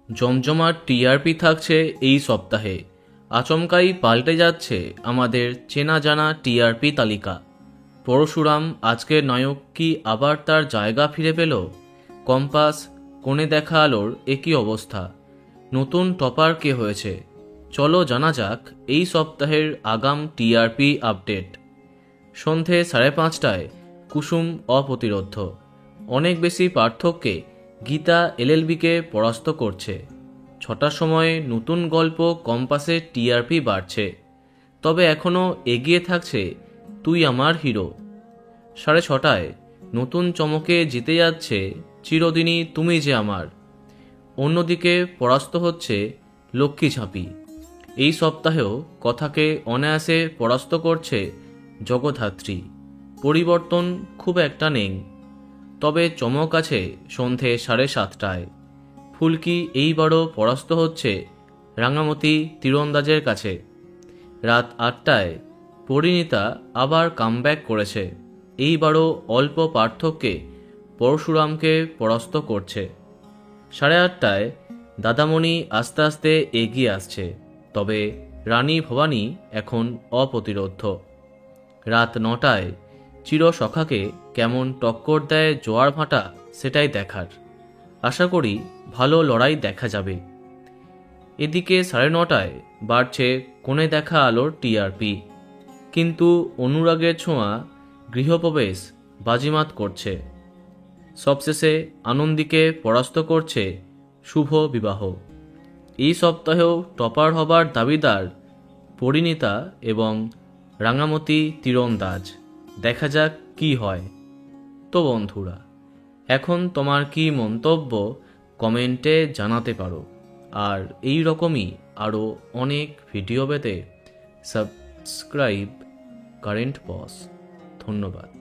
জমজমাট টিআরপি থাকছে এই সপ্তাহে। আচমকাই পাল্টে যাচ্ছে আমাদের চেনা জানা টিআরপি তালিকা। পরশুরাম আজকের নায়ক কি আবার তার জায়গা ফিরে পেল? কম্পাস, কোণে দেখা আলোর একই অবস্থা। নতুন টপার কে হয়েছে? চলো জানা যাক এই সপ্তাহের আগাম টিআরপি আপডেট। সন্ধে 5:30টায় কুসুম অপ্রতিরোধ্য। অনেক বেশি পার্থক্যে গীতা এলএলবিকে পরাস্ত করছে। 6টার সময় নতুন গল্প কম্পাসের টিআরপি বাড়ছে, তবে এখনও এগিয়ে থাকছে তুই আমার হিরো। 6:30টায় নতুন চমকে জিতে যাচ্ছে চিরদিনই তুমি যে আমার। অন্যদিকে পরাস্ত হচ্ছে লক্ষ্মী ঝাঁপি। এই সপ্তাহেও কথাকে অনায়াসে পরাস্ত করছে জগদ্ধাত্রী। পরিবর্তন খুব একটা নেই, তবে চমক আছে সন্ধে 7:30টায়। ফুলকি এইবারও পরাস্ত হচ্ছে রাঙামতি তীরন্দাজের কাছে। রাত 8টায় পরিণীতা আবার কামব্যাক করেছে, এইবারও অল্প পার্থক্যে পরশুরামকে পরাস্ত করছে। 8:30টায় দাদামণি আস্তে আস্তে এগিয়ে আসছে, তবে রানী ভবানী এখন অপ্রতিরোধ্য। রাত 9টায় চিরসখাকে কেমন টক্কর দেয় জোয়ার ভাটা, সেটাই দেখার। আশা করি ভালো লড়াই দেখা যাবে। এদিকে 9:30টায় বাড়ছে কোণে দেখা আলোর টিআরপি, কিন্তু অনুরাগের ছোঁয়া গৃহপ্রবেশ বাজিমাত করছে। সবশেষে আনন্দীকে পরাস্ত করছে শুভ বিবাহ। এই সপ্তাহেও টপার হবার দাবিদার পরিণীতা এবং রাঙামতি তীরন্দাজ। দেখা যাক কি হয়। তো বন্ধুরা, এখন তোমার কি মন্তব্য কমেন্টে জানাতে পারো। আর এই রকমই আরও অনেক ভিডিও পেতে সাবস্ক্রাইব কারেন্ট পজ। ধন্যবাদ।